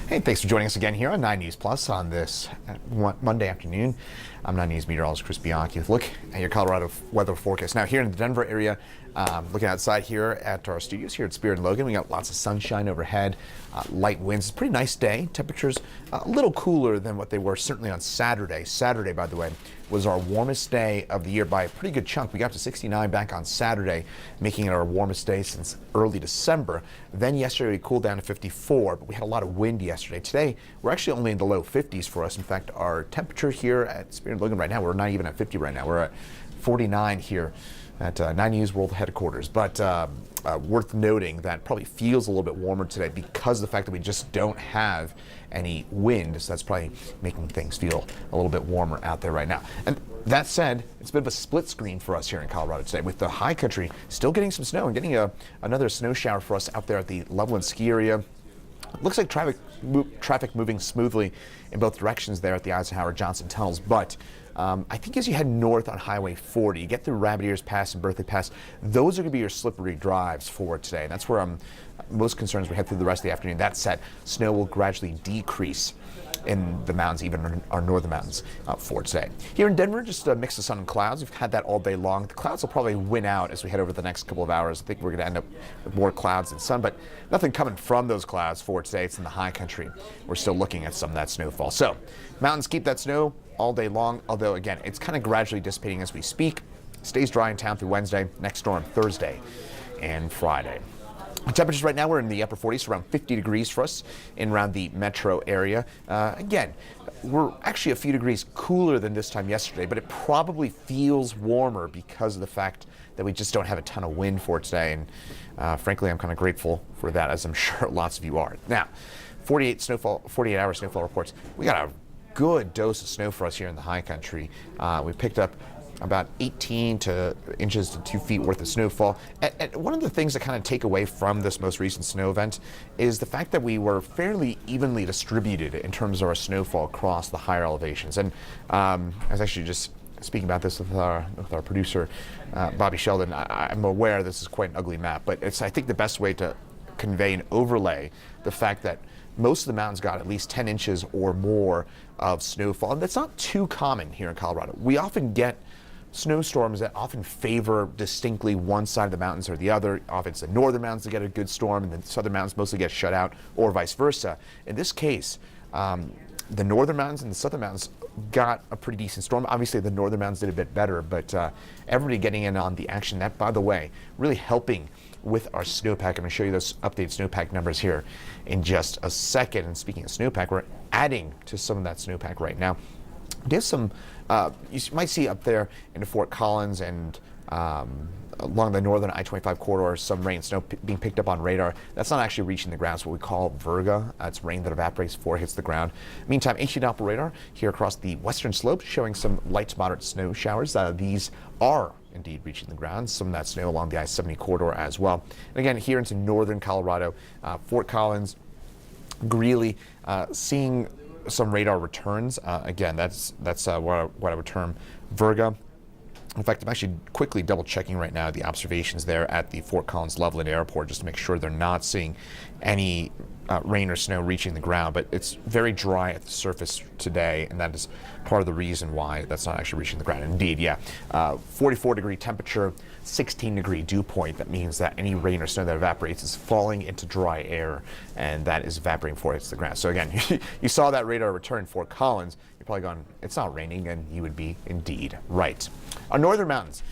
Hey, thanks for joining us again here on 9 News Plus on this Monday afternoon. I'm 9 News meteorologist Chris Bianchi with a look at your Colorado weather forecast. Now, here in the Denver area, looking outside here at our studios here at Spirit and Logan, we got lots of sunshine overhead, light winds. It's a pretty nice day. Temperatures a little cooler than what they were certainly on Saturday. Saturday, by the way, was our warmest day of the year by a pretty good chunk. We got to 69 back on Saturday, making it our warmest day since early December. Then yesterday we cooled down to 54, but we had a lot of wind yesterday. Today, we're actually only in the low 50s for us. In fact, our temperature here at Spirit and Logan right now, we're not even at 50 right now. We're at 49 here at 9 News World Headquarters. But worth noting that probably feels a little bit warmer today because of the fact that we just don't have any wind. So that's probably making things feel a little bit warmer out there right now. And that said, it's a bit of a split screen for us here in Colorado today, with the high country still getting some snow and getting another snow shower for us out there at the Loveland ski area. It looks like traffic moving smoothly in both directions there at the Eisenhower-Johnson tunnels, but I think as you head north on Highway 40, you get through Rabbit Ears Pass and Berkeley Pass, those are going to be your slippery drives for today. And that's where I'm most concerned as we head through the rest of the afternoon. That said, snow will gradually decrease in the mountains, even our northern mountains for today. Here in Denver, just a mix of sun and clouds. We've had that all day long. The clouds will probably win out as we head over the next couple of hours. I think we're going to end up with more clouds than sun, but nothing coming from those clouds for today. It's in the high country. We're still looking at some of that snowfall. So mountains keep that snow all day long, although again, it's kind of gradually dissipating as we speak. Stays dry in town through Wednesday, next storm Thursday and Friday. Temperatures right now, we're in the upper 40s, around 50 degrees for us in around the metro area. Again, we're actually a few degrees cooler than this time yesterday, but it probably feels warmer because of the fact that we just don't have a ton of wind for today. And frankly, I'm kind of grateful for that, as I'm sure lots of you are. Now, 48-hour snowfall reports. We got a good dose of snow for us here in the high country. We picked up about 18 inches to 2 feet worth of snowfall. And one of the things that kind of take away from this most recent snow event is the fact that we were fairly evenly distributed in terms of our snowfall across the higher elevations. And I was actually just speaking about this with our producer, Bobby Sheldon. I'm aware this is quite an ugly map, but it's, I think, the best way to convey and overlay the fact that most of the mountains got at least 10 inches or more of snowfall. And that's not too common here in Colorado. We often get snowstorms that often favor distinctly one side of the mountains or the other. Often it's the northern mountains that get a good storm, and the southern mountains mostly get shut out, or vice versa. In this case, the northern mountains and the southern mountains got a pretty decent storm. Obviously, the northern mountains did a bit better, but everybody getting in on the action. That, by the way, really helping with our snowpack. I'm going to show you those updated snowpack numbers here in just a second. And speaking of snowpack, we're adding to some of that snowpack right now. There's some, you might see up there into Fort Collins and along the northern I-25 corridor, some rain, snow being picked up on radar. That's not actually reaching the ground. It's what we call virga. It's rain that evaporates before it hits the ground. Meantime, HD Doppler radar here across the western slopes showing some light to moderate snow showers. These are indeed reaching the ground. Some of that snow along the I-70 corridor as well. And again, here into northern Colorado, Fort Collins, Greeley, seeing some radar returns. Again, that's what I would term virga. In fact, I'm actually quickly double checking right now the observations there at the Fort Collins Loveland Airport just to make sure they're not seeing any rain or snow reaching the ground. But it's very dry at the surface today, and that is part of the reason why that's not actually reaching the ground. Indeed, yeah, 44-degree temperature, 16-degree dew point. That means that any rain or snow that evaporates is falling into dry air, and that is evaporating before it hits the ground. So again, you saw that radar return Fort Collins. You're probably going, it's not raining, and you would be indeed right. Our northern mountains,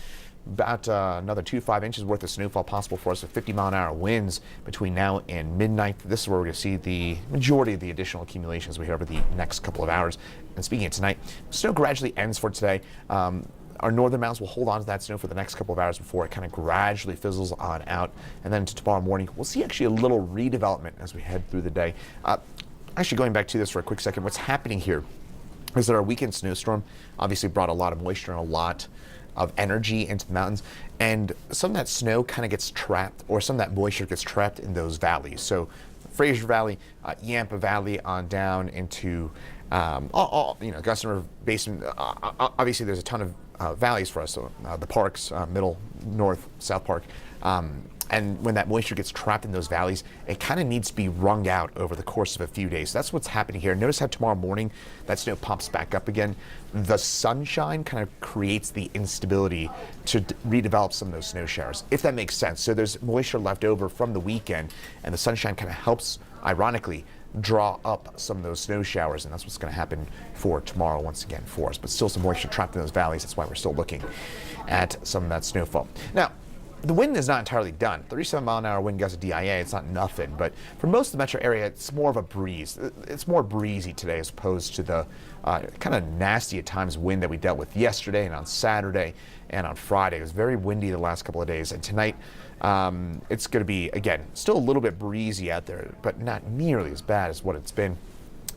about another 2 to 5 inches worth of snowfall possible for us with 50-mile-an-hour winds between now and midnight. This is where we're going to see the majority of the additional accumulations we head over the next couple of hours. And speaking of tonight, snow gradually ends for today. Our northern mountains will hold on to that snow for the next couple of hours before it kind of gradually fizzles on out. And then to tomorrow morning, we'll see actually a little redevelopment as we head through the day. Actually, going back to this for a quick second, what's happening here is that our weekend snowstorm obviously brought a lot of moisture and a lot of energy into the mountains, and some of that snow kind of gets trapped, or some of that moisture gets trapped in those valleys. So Fraser Valley, Yampa Valley on down into Gustin River Basin. Obviously there's a ton of valleys for us, so the parks, Middle, North, South Park, And when that moisture gets trapped in those valleys, it kind of needs to be wrung out over the course of a few days. That's what's happening here. Notice how tomorrow morning that snow pops back up again. The sunshine kind of creates the instability to redevelop some of those snow showers, if that makes sense. So there's moisture left over from the weekend, and the sunshine kind of helps, ironically, draw up some of those snow showers, and that's what's going to happen for tomorrow once again for us. But still some moisture trapped in those valleys. That's why we're still looking at some of that snowfall. Now, the wind is not entirely done. 37-mile-an-hour wind gusts at DIA, it's not nothing, but for most of the metro area, it's more of a breeze. It's more breezy today as opposed to the kind of nasty at times wind that we dealt with yesterday and on Saturday and on Friday. It was very windy the last couple of days, and tonight it's going to be, again, still a little bit breezy out there, but not nearly as bad as what it's been.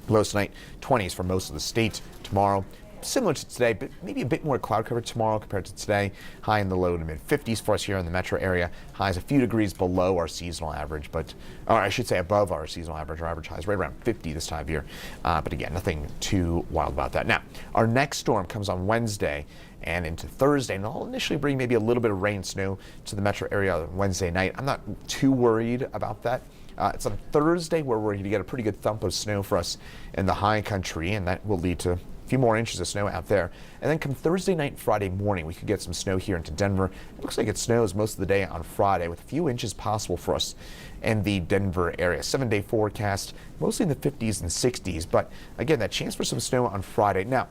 Lows tonight, 20s for most of the state. Tomorrow, similar to today, but maybe a bit more cloud cover tomorrow compared to today. High in the low to mid 50s for us here in the metro area. Highs a few degrees below our seasonal average, or I should say above our seasonal average. Our average high is right around 50 this time of year. But again, nothing too wild about that. Now, our next storm comes on Wednesday and into Thursday, and it'll initially bring maybe a little bit of rain and snow to the metro area on Wednesday night. I'm not too worried about that. It's on Thursday where we're going to get a pretty good thump of snow for us in the high country, and that will lead to few more inches of snow out there. And then come Thursday night, Friday morning, we could get some snow here into Denver. It looks like it snows most of the day on Friday with a few inches possible for us in the Denver area. 7-day forecast, mostly in the 50s and 60s. But again, that chance for some snow on Friday. Now,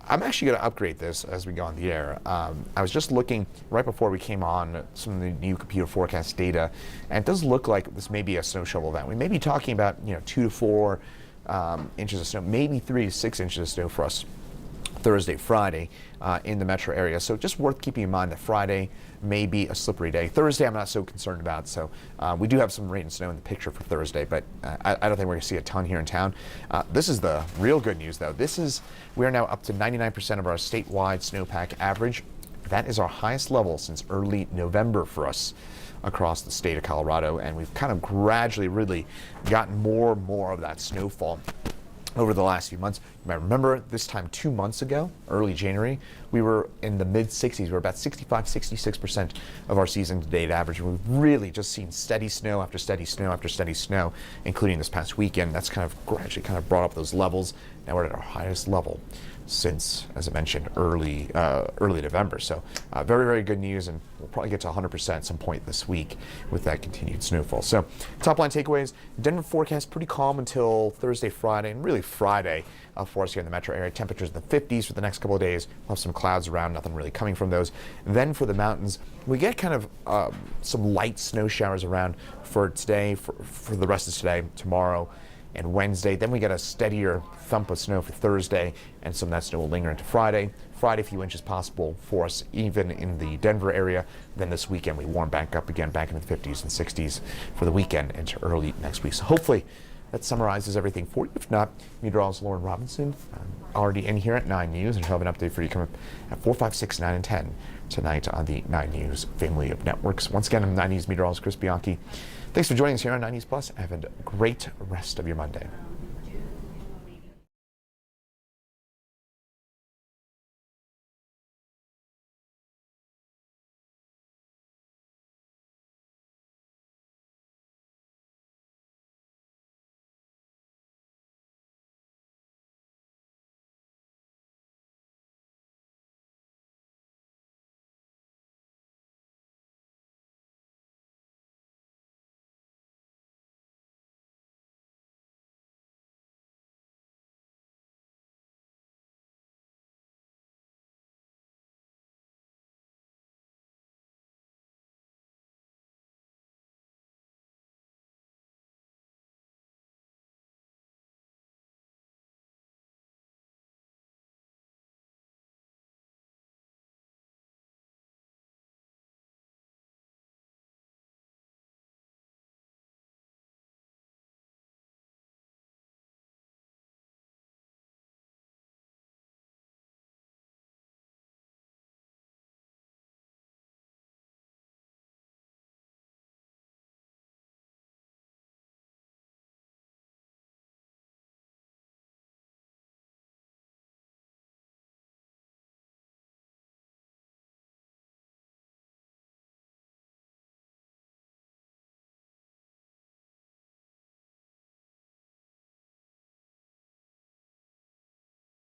I'm actually going to upgrade this as we go on the air. I was just looking right before we came on some of the new computer forecast data, and it does look like this may be a snow shovel event. We may be talking about 2 to 4 inches of snow, maybe 3 to 6 inches of snow for us Thursday, Friday in the metro area. So just worth keeping in mind that Friday may be a slippery day. Thursday, I'm not so concerned about. So we do have some rain and snow in the picture for Thursday, but I don't think we're going to see a ton here in town. This is the real good news, though. We are now up to 99% of our statewide snowpack average. That is our highest level since early November for us across the state of Colorado, and we've kind of gradually really gotten more and more of that snowfall over the last few months. You might remember this time 2 months ago, early January, we were in the mid-60s. We were about 65, 66% of our season-to-date average. We've really just seen steady snow after steady snow after steady snow, including this past weekend. That's kind of gradually kind of brought up those levels. Now we're at our highest level since, as I mentioned, early November. So very, very good news, and we'll probably get to 100% at some point this week with that continued snowfall. So top line takeaways, Denver forecast pretty calm until Thursday, Friday, and really Friday for us here in the metro area. Temperatures in the 50s for the next couple of days. We'll have some clouds around, nothing really coming from those. Then for the mountains, we get kind of some light snow showers around for today, for the rest of today, tomorrow, and Wednesday. Then we get a steadier thump of snow for Thursday, and some of that snow will linger into Friday. Friday, a few inches possible for us even in the Denver area. Then this weekend we warm back up again, back into the 50s and 60s for the weekend into early next week. So hopefully that summarizes everything for you. If not, meteorologist Lauren Robinson already in here at 9 News, and she'll have an update for you coming up at 4, 5, 6, 9, and 10 tonight on the 9 News family of networks. Once again, I'm 9 News meteorologist Chris Bianchi. Thanks for joining us here on 9 News Plus. Have a great rest of your Monday.